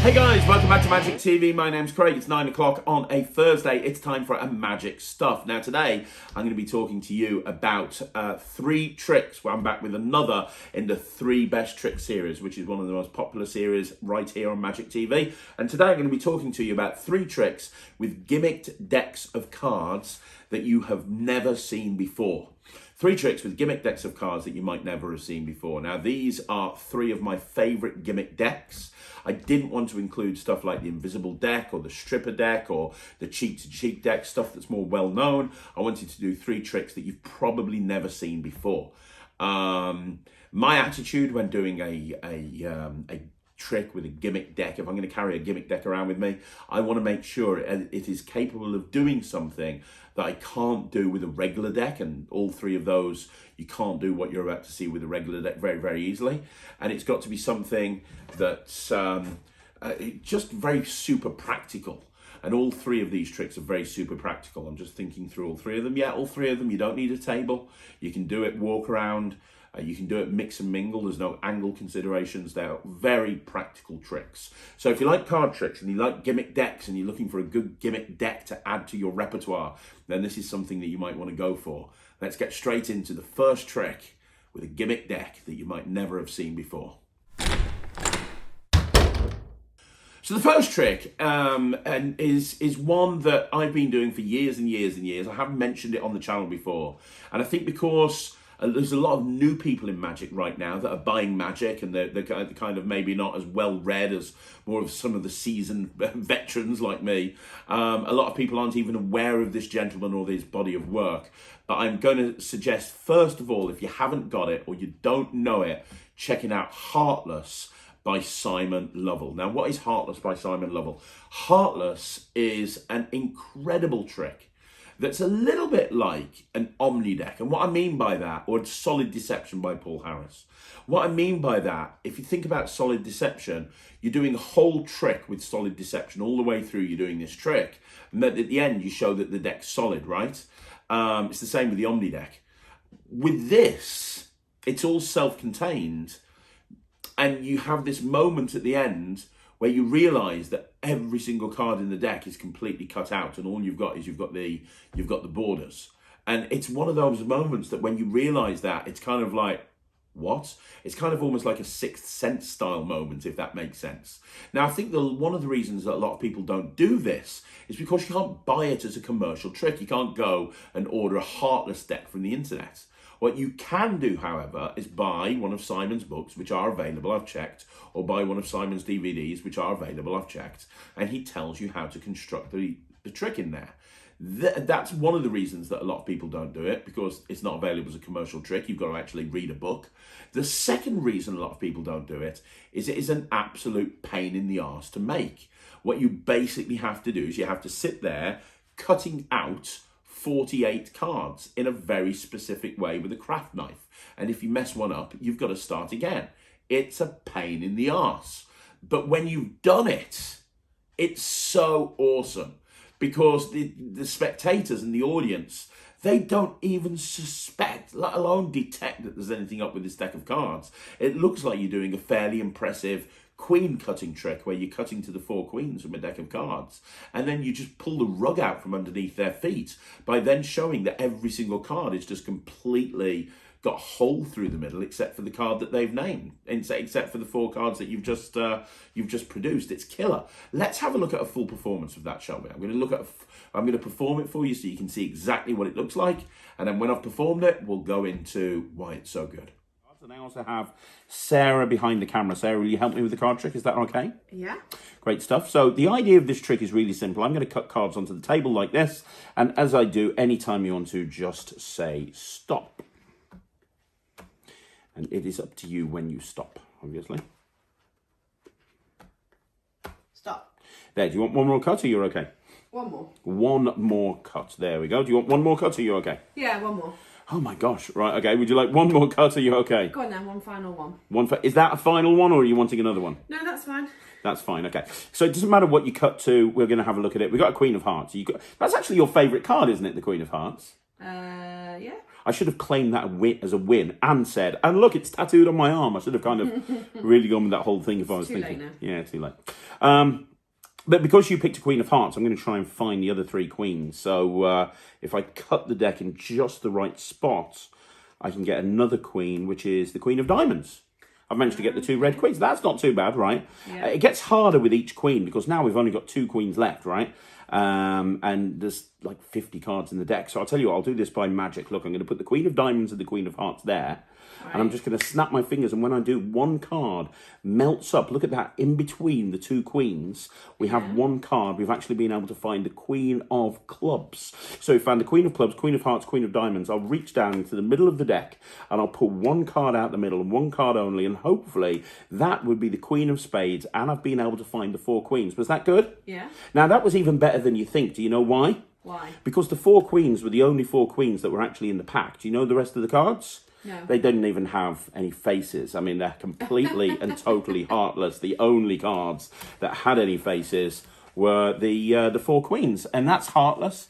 Hey guys, welcome back to Magic TV. My name's Craig. It's 9 o'clock on a Thursday. It's time for a Magic Stuff. Now today, I'm going to be talking to you about 3 tricks. Well, I'm back with another in the 3 Best Trick series, which is one of the most popular series right here on Magic TV. And today I'm going to be talking to you about 3 tricks with gimmicked decks of cards that you have never seen before. 3 tricks with gimmick decks of cards that you might never have seen before. Now, these are 3 of my favorite gimmick decks. I didn't want to include stuff like the Invisible deck or the Stripper deck or the Cheek-to-Cheek deck, stuff that's more well-known. I wanted to do 3 tricks that you've probably never seen before. My attitude when doing a trick with a gimmick deck, if I'm going to carry a gimmick deck around with me, I want to make sure it is capable of doing something that I can't do with a regular deck, and all 3 of those, you can't do what you're about to see with a regular deck very, very easily. And it's got to be something that's just very super practical. And all 3 of these tricks are very super practical. I'm just thinking through all 3 of them. Yeah, all 3 of them, you don't need a table. You can do it walk around. You can do it mix and mingle. There's no angle considerations. They're very practical tricks. So if you like card tricks and you like gimmick decks and you're looking for a good gimmick deck to add to your repertoire, then this is something that you might want to go for. Let's get straight into the first trick with a gimmick deck that you might never have seen before. So the first trick is one that I've been doing for years and years and years. I haven't mentioned it on the channel before. And I think because there's a lot of new people in Magic right now that are buying Magic, and they're kind of maybe not as well read as more of some of the seasoned veterans like me. A lot of people aren't even aware of this gentleman or this body of work. But I'm going to suggest, first of all, if you haven't got it or you don't know it, checking out Heartless by Simon Lovell. Now, what is Heartless by Simon Lovell? Heartless is an incredible trick that's a little bit like an Omni deck. And what I mean by that, or Solid Deception by Paul Harris. What I mean by that, if you think about Solid Deception, you're doing a whole trick with Solid Deception. All the way through, you're doing this trick. And then at the end, you show that the deck's solid, right? It's the same with the Omni deck. With this, it's all self-contained. And you have this moment at the end where you realise that every single card in the deck is completely cut out, and all you've got is you've got the borders. And it's one of those moments that when you realise that, it's kind of like, what? It's kind of almost like a Sixth Sense style moment, if that makes sense. Now, I think one of the reasons that a lot of people don't do this is because you can't buy it as a commercial trick. You can't go and order a Heartless deck from the internet. What you can do, however, is buy one of Simon's books, which are available, I've checked, or buy one of Simon's DVDs, which are available, I've checked, and he tells you how to construct the trick in there. That's one of the reasons that a lot of people don't do it, because it's not available as a commercial trick. You've got to actually read a book. The second reason a lot of people don't do it is an absolute pain in the arse to make. What you basically have to do is you have to sit there cutting out 48 cards in a very specific way with a craft knife. And if you mess one up, you've got to start again. It's a pain in the arse. But when you've done it, it's so awesome, because the spectators and the audience, they don't even suspect, let alone detect, that there's anything up with this deck of cards. It looks like you're doing a fairly impressive queen cutting trick where you're cutting to the 4 queens from a deck of cards, and then you just pull the rug out from underneath their feet by then showing that every single card is just completely got a hole through the middle, except for the card that they've named, except for the 4 cards that you've just produced. It's killer. Let's have a look at a full performance of that, shall we? I'm going to perform it for you so you can see exactly what it looks like, and then when I've performed it, we'll go into why it's so good. And I also have Sarah behind the camera. Sarah, will you help me with the card trick? Is that okay? Yeah. Great stuff. So the idea of this trick is really simple. I'm going to cut cards onto the table like this. And as I do, anytime you want to, just say stop. And it is up to you when you stop, obviously. Stop. There, do you want one more cut or you're okay? One more. One more cut. There we go. Do you want one more cut or you're okay? Yeah, one more. Oh my gosh. Right, okay. Would you like one more cut or you okay? Go on then, one final one. Is that a final one or are you wanting another one? No, that's fine. That's fine, okay. So it doesn't matter what you cut to, we're going to have a look at it. We've got a Queen of Hearts. That's actually your favourite card, isn't it, the Queen of Hearts? Yeah. I should have claimed that as a win and said, and look, it's tattooed on my arm. I should have kind of really gone with that whole thing if I was thinking. Too late now. Yeah, too late. But because you picked a Queen of Hearts, I'm going to try and find the other 3 queens. So if I cut the deck in just the right spot, I can get another queen, which is the Queen of Diamonds. I've managed to get the 2 red queens. That's not too bad, right? Yeah. It gets harder with each queen because now we've only got 2 queens left, right? And there's like 50 cards in the deck. So I'll tell you what, I'll do this by magic. Look, I'm going to put the Queen of Diamonds and the Queen of Hearts there. Right. And I'm just going to snap my fingers, and when I do, one card melts up. Look at that, in between the 2 queens, we have one card. We've actually been able to find the Queen of Clubs. So we found the Queen of Clubs, Queen of Hearts, Queen of Diamonds. I'll reach down into the middle of the deck, and I'll put one card out the middle, and one card only, and hopefully that would be the Queen of Spades, and I've been able to find the 4 queens. Was that good? Yeah. Now, that was even better than you think. Do you know why? Why? Because the 4 queens were the only 4 queens that were actually in the pack. Do you know the rest of the cards? No. They didn't even have any faces. I mean, they're completely and totally heartless. The only cards that had any faces were the 4 queens, and that's heartless.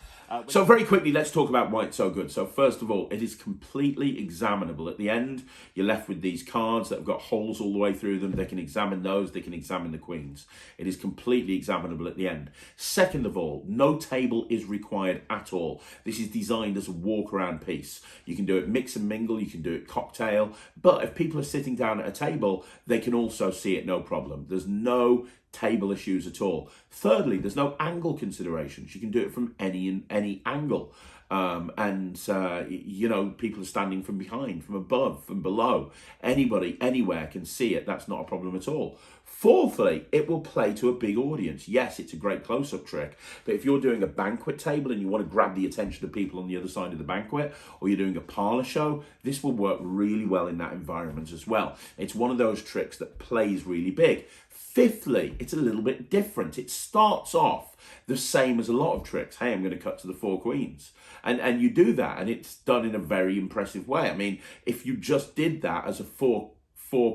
So very quickly, let's talk about why it's so good. So first of all, it is completely examinable. At the end, you're left with these cards that have got holes all the way through them. They can examine those. They can examine the queens. It is completely examinable at the end. Second of all, no table is required at all. This is designed as a walk-around piece. You can do it mix and mingle. You can do it cocktail. But if people are sitting down at a table, they can also see it, no problem. There's no table issues at all. Thirdly, there's no angle considerations. You can do it from any angle. You know, people are standing from behind, from above, from below. Anybody, anywhere can see it. That's not a problem at all. Fourthly, it will play to a big audience. Yes, it's a great close-up trick, but if you're doing a banquet table and you want to grab the attention of people on the other side of the banquet, or you're doing a parlor show, this will work really well in that environment as well. It's one of those tricks that plays really big. Fifthly, it's a little bit different. It starts off the same as a lot of tricks. Hey, I'm going to cut to the 4 queens. And you do that, and it's done in a very impressive way. I mean, if you just did that as a 4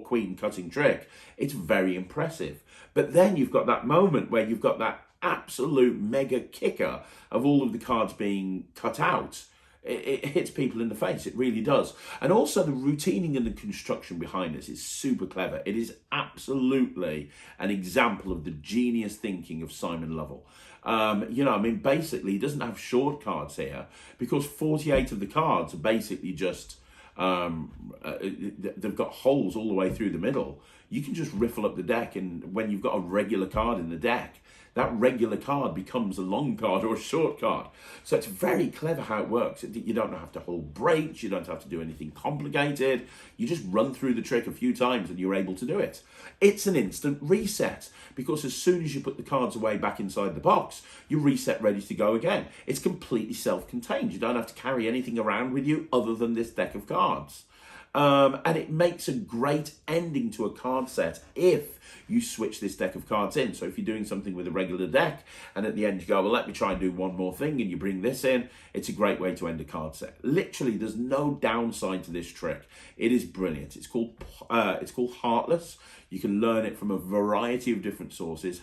queen cutting trick, it's very impressive. But then you've got that moment where you've got that absolute mega kicker of all of the cards being cut out. It hits people in the face, it really does. And also the routining and the construction behind this is super clever. It is absolutely an example of the genius thinking of Simon Lovell. You know, I mean, basically he doesn't have short cards here because 48 of the cards are basically just, they've got holes all the way through the middle. You can just riffle up the deck, and when you've got a regular card in the deck, that regular card becomes a long card or a short card. So it's very clever how it works. You don't have to hold breaks. You don't have to do anything complicated. You just run through the trick a few times and you're able to do it. It's an instant reset because as soon as you put the cards away back inside the box, you reset ready to go again. It's completely self-contained. You don't have to carry anything around with you other than this deck of cards. And it makes a great ending to a card set if you switch this deck of cards in. So if you're doing something with a regular deck and at the end you go, well, let me try and do one more thing, and you bring this in, it's a great way to end a card set. Literally, there's no downside to this trick. It is brilliant. It's called Heartless. You can learn it from a variety of different sources.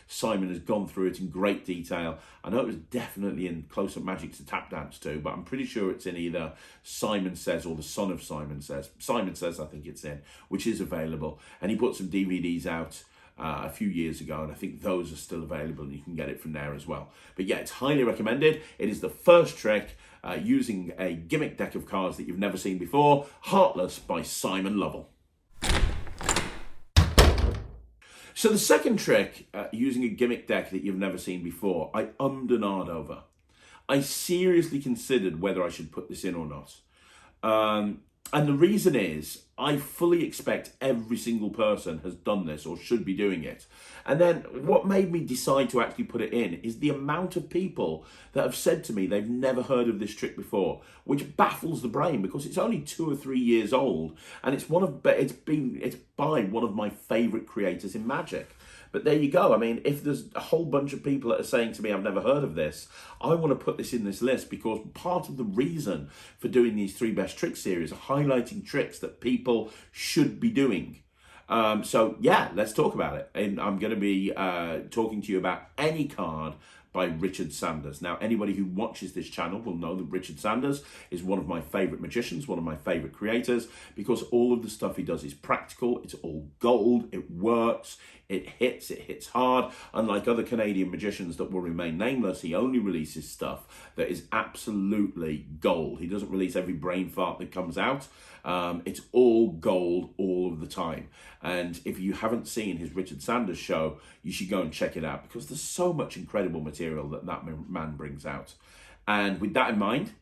Simon has gone through it in great detail. I know it was definitely in Close Up Magic's Tap Dance too, but I'm pretty sure it's in either Simon Says or The Son of Simon Says. Simon Says, I think it's in, which is available. And he put some DVDs out a few years ago, and I think those are still available, and you can get it from there as well. But yeah, it's highly recommended. It is the first trick using a gimmick deck of cards that you've never seen before. Heartless by Simon Lovell. So the second trick, using a gimmick deck that you've never seen before, I ummed and ahed over. I seriously considered whether I should put this in or not. And the reason is, I fully expect every single person has done this or should be doing it. And then what made me decide to actually put it in is the amount of people that have said to me they've never heard of this trick before, which baffles the brain because it's only 2 or 3 years old, and it's by one of my favorite creators in Magic. But there you go. I mean, if there's a whole bunch of people that are saying to me, I've never heard of this, I want to put this in this list because part of the reason for doing these 3 best tricks series are highlighting tricks that people should be doing. So yeah, let's talk about it. And I'm going to be talking to you about any card by Richard Sanders. Now, anybody who watches this channel will know that Richard Sanders is one of my favourite magicians, one of my favourite creators, because all of the stuff he does is practical, it's all gold, it works, it hits hard. Unlike other Canadian magicians that will remain nameless, he only releases stuff that is absolutely gold. He doesn't release every brain fart that comes out. It's all gold all of the time. And if you haven't seen his Richard Sanders show, you should go and check it out, because there's so much incredible material that man brings out. And with that in mind,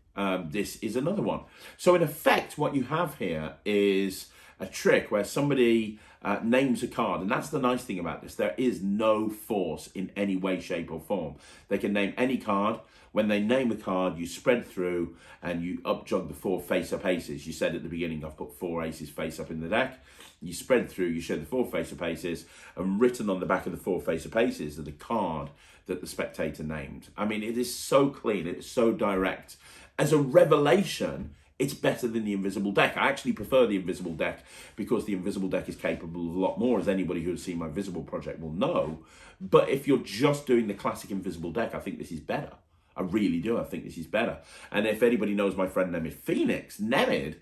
this is another one. So in effect, what you have here is a trick where somebody names a card, and that's the nice thing about this. There is no force in any way, shape or form. They can name any card. When they name a card, you spread through and you up-jog the 4 face-up aces. You said at the beginning, I've put 4 aces face-up in the deck. You spread through, you show the 4 face-up aces, and written on the back of the 4 face-up aces are the card that the spectator named. I mean, it is so clean, it's so direct. As a revelation, it's better than the invisible deck. I actually prefer the invisible deck because the invisible deck is capable of a lot more, as anybody who has seen my visible project will know. But if you're just doing the classic invisible deck, I think this is better. I really do. I think this is better. And if anybody knows my friend Nemid Phoenix, Nemid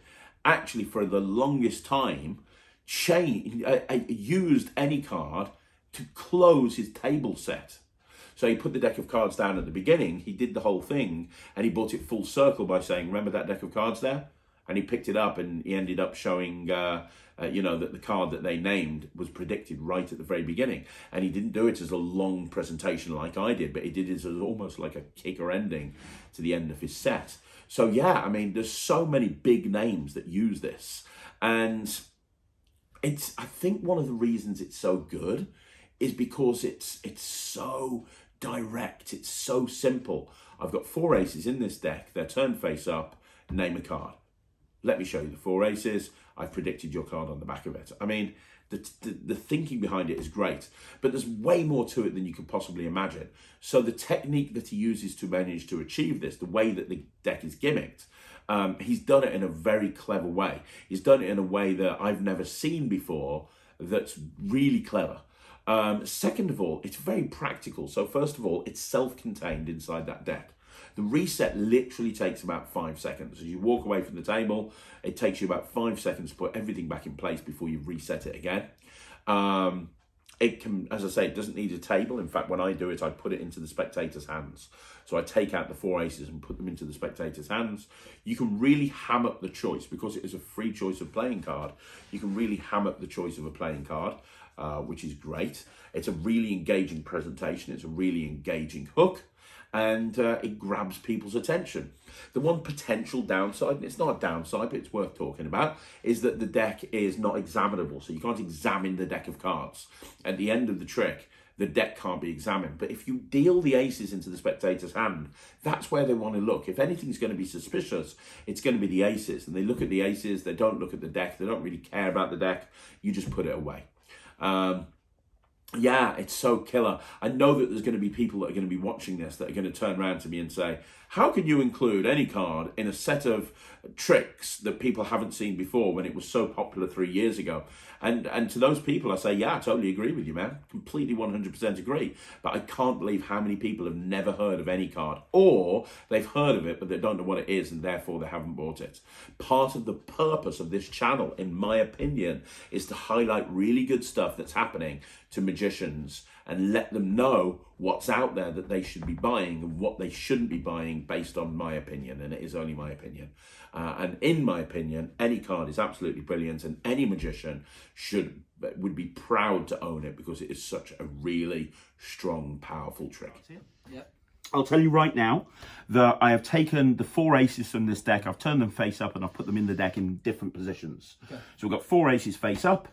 actually for the longest time used any card to close his table set. So he put the deck of cards down at the beginning, he did the whole thing, and he brought it full circle by saying, remember that deck of cards there? And he picked it up and he ended up showing, that the card that they named was predicted right at the very beginning. And he didn't do it as a long presentation like I did, but he did it as almost like a kicker ending to the end of his set. So yeah, I mean, there's so many big names that use this. And I think one of the reasons it's so good is because it's so direct, it's so simple. I've got 4 aces in this deck, they're turned face up, name a card. Let me show you the 4 aces, I've predicted your card on the back of it. I mean, the thinking behind it is great, but there's way more to it than you could possibly imagine. So the technique that he uses to manage to achieve this, the way that the deck is gimmicked, he's done it in a very clever way. He's done it in a way that I've never seen before that's really clever. Second of all, it's very practical. So first of all, it's self-contained inside that deck. The reset literally takes about 5 seconds. As you walk away from the table, it takes you about 5 seconds to put everything back in place before you reset it again. It can, as I say, it doesn't need a table. In fact, when I do it, I put it into the spectator's hands. So I take out the 4 aces and put them into the spectator's hands. You can really ham up the choice because it is a free choice of playing card. You can really ham up the choice of a playing card, which is great. It's a really engaging presentation. It's a really engaging hook. And it grabs people's attention. The one potential downside, and it's not a downside, but it's worth talking about, is that the deck is not examinable. So you can't examine the deck of cards. At the end of the trick, the deck can't be examined. But if you deal the aces into the spectator's hand, that's where they want to look. If anything's going to be suspicious, it's going to be the aces. And they look at the aces, they don't look at the deck, they don't really care about the deck, you just put it away. Yeah, it's so killer. I know that there's going to be people that are going to be watching this that are going to turn around to me and say, how can you include any card in a set of tricks that people haven't seen before when it was so popular 3 years ago? And to those people, I say, yeah, I totally agree with you, man. Completely 100% agree. But I can't believe how many people have never heard of any card, or they've heard of it, but they don't know what it is, and therefore they haven't bought it. Part of the purpose of this channel, in my opinion, is to highlight really good stuff that's happening to magicians and let them know what's out there that they should be buying and what they shouldn't be buying based on my opinion, and it is only my opinion. And in my opinion, any card is absolutely brilliant, and any magician would be proud to own it because it is such a really strong, powerful trick. Yep. I'll tell you right now that I have taken the 4 aces from this deck, I've turned them face up, and I've put them in the deck in different positions. Okay. So we've got 4 aces face up,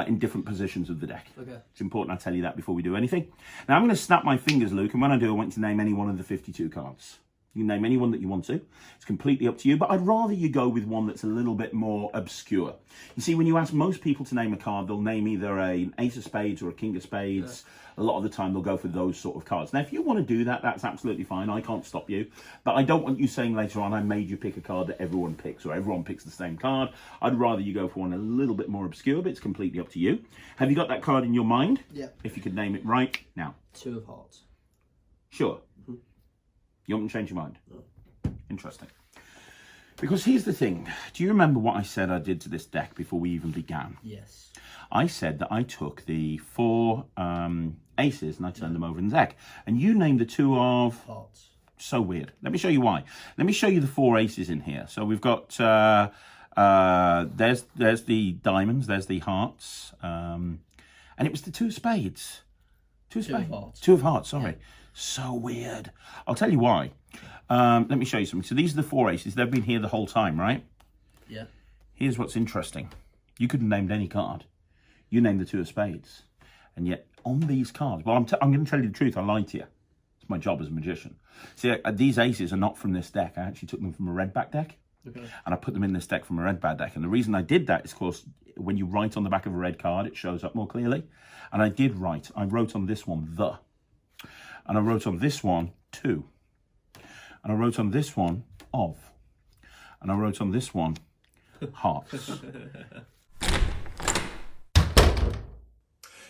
in different positions of the deck. Okay. It's important I tell you that before we do anything. Now I'm going to snap my fingers, Luke, and when I do, I want you to name any one of the 52 cards. You can name any one that you want to. It's completely up to you, but I'd rather you go with one that's a little bit more obscure. You see, when you ask most people to name a card, they'll name either an ace of spades or a king of spades. Yeah. A lot of the time, they'll go for those sort of cards. Now, if you want to do that, that's absolutely fine. I can't stop you. But I don't want you saying later on, I made you pick a card that everyone picks, or everyone picks the same card. I'd rather you go for one a little bit more obscure, but it's completely up to you. Have you got that card in your mind? Yeah. If you could name it right now. 2 of hearts. Sure. You want me to change your mind? No. Interesting. Because here's the thing. Do you remember what I said I did to this deck before we even began? Yes. I said that I took the 4 aces and I turned them over in the deck. And you named the 2 of... Hearts. So weird. Let me show you why. Let me show you the 4 aces in here. So we've got... there's the diamonds. There's the hearts. And it was the 2 of spades. 2 of spades. 2 of hearts. 2 of hearts, sorry. Yeah. So weird. I'll tell you why. Let me show you something. So these are the 4 aces. They've been here the whole time, right? Yeah. Here's what's interesting. You could have named any card. You named the 2 of spades. And yet, on these cards... Well, I'm going to tell you the truth. I lied to you. It's my job as a magician. See, these aces are not from this deck. I actually took them from a red back deck. Okay. And I put them in this deck from a red back deck. And the reason I did that is, of course, when you write on the back of a red card, it shows up more clearly. And I did write. I wrote on this one, the. And I wrote on this one, 2. And I wrote on this one, of. And I wrote on this one, hearts.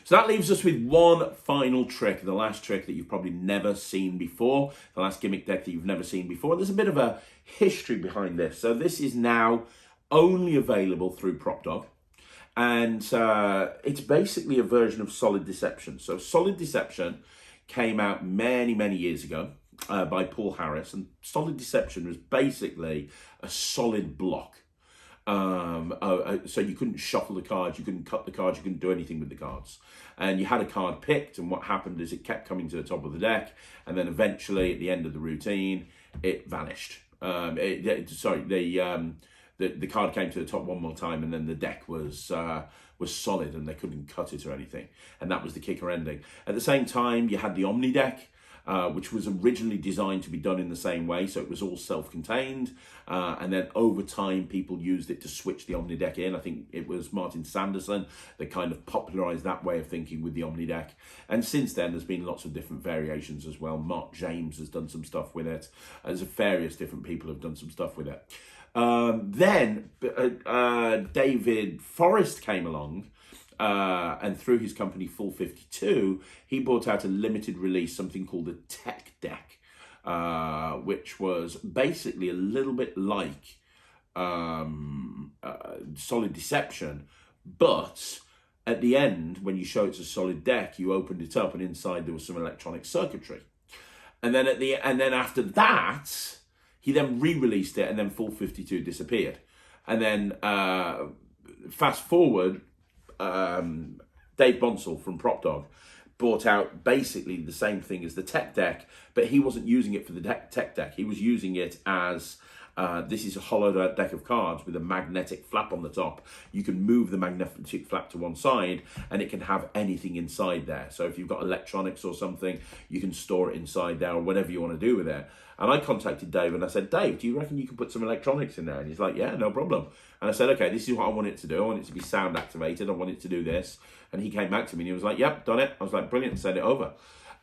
So that leaves us with one final trick, the last trick that you've probably never seen before, the last gimmick deck that you've never seen before. There's a bit of a history behind this. So this is now only available through PropDog. And it's basically a version of Solid Deception. So Solid Deception came out many, many years ago by Paul Harris. And Solid Deception was basically a solid block. So you couldn't shuffle the cards, you couldn't cut the cards, you couldn't do anything with the cards. And you had a card picked, and what happened is it kept coming to the top of the deck, and then eventually at the end of the routine, it vanished. The card came to the top one more time, and then the deck was solid, and they couldn't cut it or anything. And that was the kicker ending. At the same time, you had the Omni deck, which was originally designed to be done in the same way, so it was all self-contained, and then over time people used it to switch the Omni deck in. I think it was Martin Sanderson that kind of popularised that way of thinking with the Omni deck, and since then there's been lots of different variations as well. Mark James has done some stuff with it, as various different people have done some stuff with it. Then David Forrest came along, and through his company Full 52, he brought out a limited release, something called the Tech Deck, which was basically a little bit like Solid Deception, but at the end, when you show it's a solid deck, you opened it up and inside there was some electronic circuitry. And then after that, he then re-released it, and then Full 52 disappeared. And then fast forward, Dave Bonsall from PropDog brought out basically the same thing as the Tech Deck, but he wasn't using it for the Tech Deck. He was using it as this is a hollowed out deck of cards with a magnetic flap on the top. You can move the magnetic flap to one side and it can have anything inside there. So if you've got electronics or something, you can store it inside there or whatever you want to do with it. And I contacted Dave and I said, Dave, do you reckon you can put some electronics in there? And he's like, yeah, no problem. And I said, okay, this is what I want it to do. I want it to be sound activated. I want it to do this. And he came back to me and he was like, yep, done it. I was like, brilliant, send it over.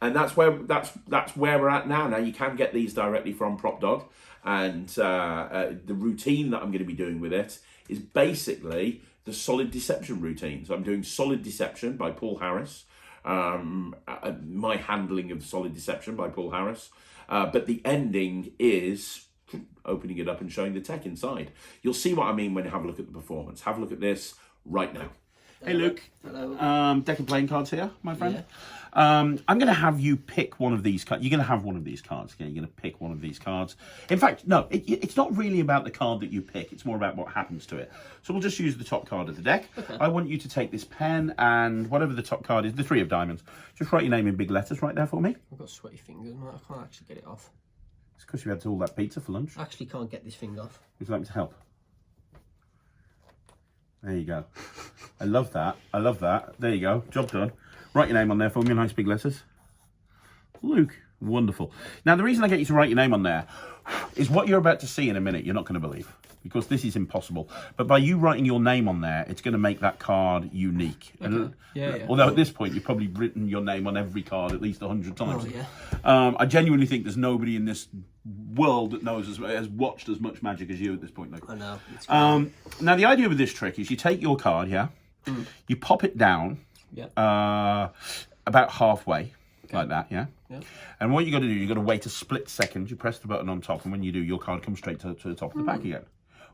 And that's where we're at now. Now you can get these directly from PropDog. And the routine that I'm going to be doing with it is basically the Solid Deception routine. So I'm doing Solid Deception by Paul Harris. My handling of Solid Deception by Paul Harris. But the ending is opening it up and showing the tech inside. You'll see what I mean when you have a look at the performance. Have a look at this right now. Hey, Luke. Hello. Deck of playing cards here, my friend. Yeah. I'm going to have you pick one of these cards. You're going to have one of these cards. Okay? You're going to pick one of these cards. In fact, no, it's not really about the card that you pick. It's more about what happens to it. So we'll just use the top card of the deck. Okay. I want you to take this pen and whatever the top card is, the 3 of diamonds, just write your name in big letters right there for me. I've got sweaty fingers, mate. I can't actually get it off. It's because you had all that pizza for lunch. I actually can't get this thing off. Would you like me to help? There you go. I love that. I love that. There you go. Job done. Write your name on there for me in nice big letters. Luke. Wonderful. Now, the reason I get you to write your name on there is what you're about to see in a minute. You're not going to believe, because this is impossible. But by you writing your name on there, it's going to make that card unique. Okay. And, yeah. Although at this point, you've probably written your name on every card at least 100 times. Oh, yeah. I genuinely think there's nobody in this world that has watched as much magic as you at this point, Luke. I know. Now, the idea with this trick is you take your card, you pop it down about halfway. Okay. Like that, yeah? And what you got to do, you got to wait a split second. You press the button on top, and when you do, your card comes straight to the top of the pack again,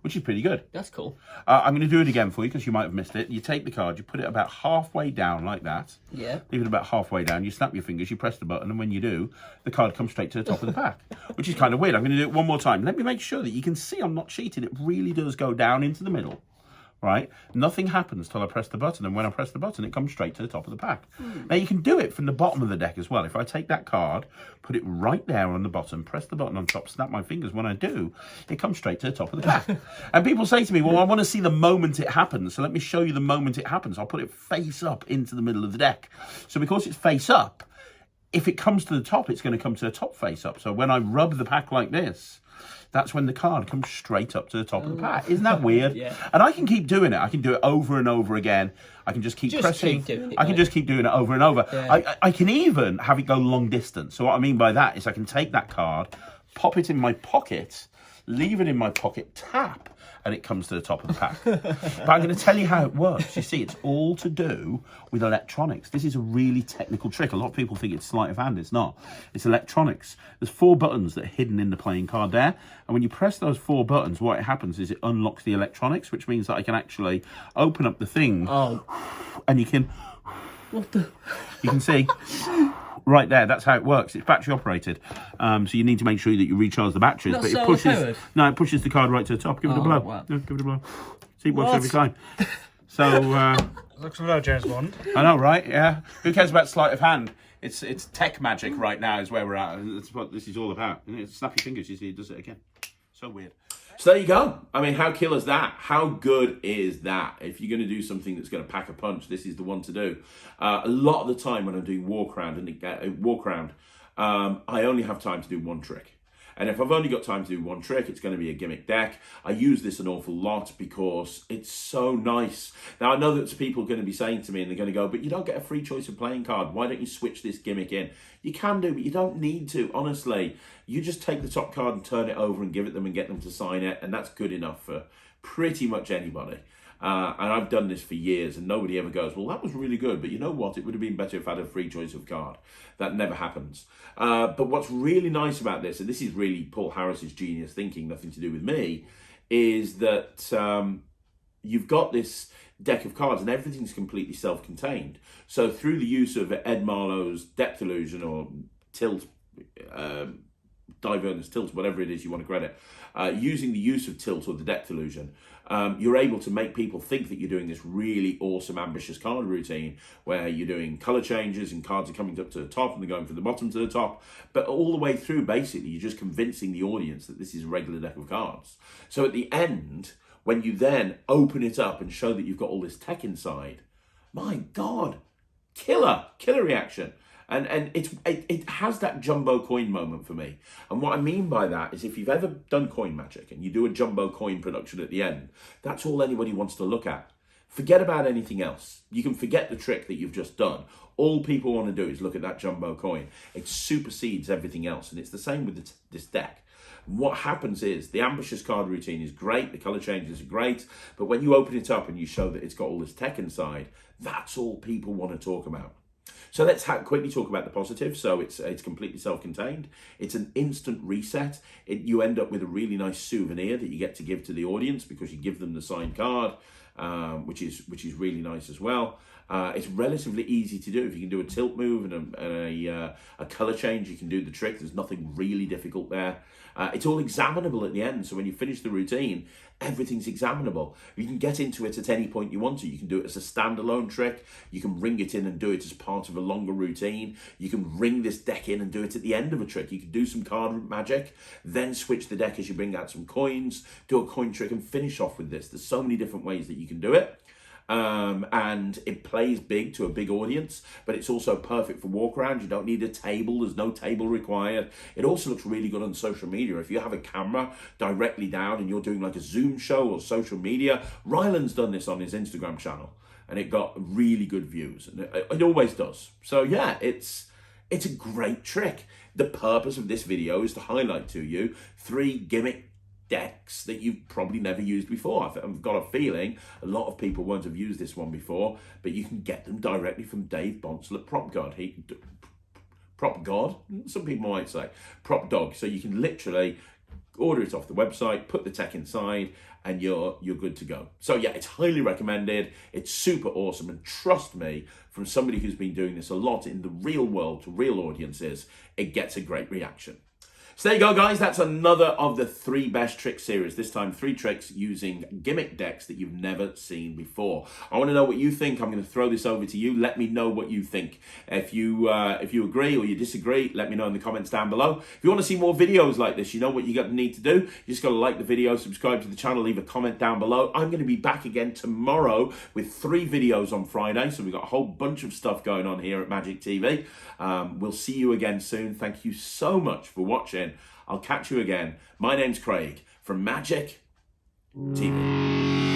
which is pretty good. That's cool. I'm going to do it again for you because you might have missed it. You take the card, you put it about halfway down like that. Yeah. Leave it about halfway down. You snap your fingers, you press the button, and when you do, the card comes straight to the top of the pack, which is kind of weird. I'm going to do it one more time. Let me make sure that you can see I'm not cheating. It really does go down into the middle. Right? Nothing happens till I press the button, and when I press the button, it comes straight to the top of the pack. Now, you can do it from the bottom of the deck as well. If I take that card, put it right there on the bottom, press the button on top, snap my fingers, when I do, it comes straight to the top of the pack. And people say to me, well, I want to see the moment it happens, so let me show you the moment it happens. I'll put it face up into the middle of the deck. So because it's face up, if it comes to the top, it's going to come to the top face up. So when I rub the pack like this, that's when the card comes straight up to the top of the pack. Isn't that weird? Yeah. And I can keep doing it. I can do it over and over again. I can just keep pressing. Keep doing it, I can just keep doing it over and over. Yeah. I can even have it go long distance. So what I mean by that is I can take that card, pop it in my pocket, leave it in my pocket, tap, and it comes to the top of the pack. But I'm going to tell you how it works. You see, it's all to do with electronics. This is a really technical trick. A lot of people think it's sleight of hand. It's not. It's electronics. There's 4 buttons that are hidden in the playing card there. And when you press those 4 buttons, what happens is it unlocks the electronics, which means that I can actually open up the thing. Oh. And you can... What the... You can see... Right there, that's how it works. It's battery operated, so you need to make sure that you recharge the batteries. Not but it solar pushes. powered? No, it pushes the card right to the top. Give it a blow. Wow. No, give it a blow. See, it works What? every time. So Looks like James Bond. I know, right? Yeah. Who cares about sleight of hand? It's tech magic right now is where we're at, and that's what this is all about. And it's snap your fingers. You see, it does it again. So weird. So there you go. I mean, how killer is that? How good is that? If you're going to do something that's going to pack a punch, this is the one to do. A lot of the time when I'm doing Warcrown, I only have time to do one trick. And if I've only got time to do one trick, it's going to be a gimmick deck. I use this an awful lot because it's so nice. Now, I know that people are going to be saying to me, and they're going to go, but you don't get a free choice of playing card. Why don't you switch this gimmick in? You can do, but you don't need to, honestly. You just take the top card and turn it over and give it them and get them to sign it, and that's good enough for pretty much anybody. And I've done this for years, and nobody ever goes, well, that was really good, but you know what? It would have been better if I had a free choice of card. That never happens. But what's really nice about this, and this is really Paul Harris's genius thinking, nothing to do with me, is that you've got this deck of cards and everything's completely self-contained. So through the use of Ed Marlowe's Depth Illusion or Tilt, Divergence Tilt, whatever it is you want to credit, using the use of Tilt or the Depth Illusion, you're able to make people think that you're doing this really awesome, ambitious card routine where you're doing color changes and cards are coming up to the top and they're going from the bottom to the top. But all the way through, basically, you're just convincing the audience that this is a regular deck of cards. So at the end, when you then open it up and show that you've got all this tech inside, my God, killer reaction. And it has that jumbo coin moment for me. And what I mean by that is if you've ever done coin magic and you do a jumbo coin production at the end, that's all anybody wants to look at. Forget about anything else. You can forget the trick that you've just done. All people want to do is look at that jumbo coin. It supersedes everything else. And it's the same with this deck. What happens is the ambitious card routine is great, the color changes are great, but when you open it up and you show that it's got all this tech inside, that's all people want to talk about. So let's quickly talk about the positive. So it's completely self-contained. It's an instant reset. You end up with a really nice souvenir that you get to give to the audience because you give them the signed card, which is really nice as well. It's relatively easy to do. If you can do a tilt move and a color change, you can do the trick. There's nothing really difficult there. It's all examinable at the end. So when you finish the routine, everything's examinable. You can get into it at any point you want to. You can do it as a standalone trick. You can ring it in and do it as part of a longer routine. You can ring this deck in and do it at the end of a trick. You can do some card magic, then switch the deck as you bring out some coins, do a coin trick and finish off with this. There's so many different ways that you can do it. And it plays big to a big audience, but it's also perfect for walk around. You don't need a table. There's no table required. It also looks really good on social media. If you have a camera directly down and you're doing like a Zoom show or social media, Ryland's done this on his Instagram channel and it got really good views, and it always does. So yeah, it's a great trick. The purpose of this video is to highlight to you 3 gimmick decks that you've probably never used before. I've got a feeling a lot of people won't have used this one before, but you can get them directly from Dave Bonsall at Prop God. prop god, some people might say, prop dog. So you can literally order it off the website, put the tech inside, and you're good to go. So yeah, it's highly recommended. It's super awesome, and trust me, from somebody who's been doing this a lot in the real world to real audiences, it gets a great reaction. So there you go, guys. That's another of the 3 best tricks series. This time, 3 tricks using gimmick decks that you've never seen before. I want to know what you think. I'm going to throw this over to you. Let me know what you think. If you agree or you disagree, let me know in the comments down below. If you want to see more videos like this, you know what you need to do. You just got to like the video, subscribe to the channel, leave a comment down below. I'm going to be back again tomorrow with 3 videos on Friday. So we've got a whole bunch of stuff going on here at Magic TV. We'll see you again soon. Thank you so much for watching. I'll catch you again. My name's Craig from Magic TV.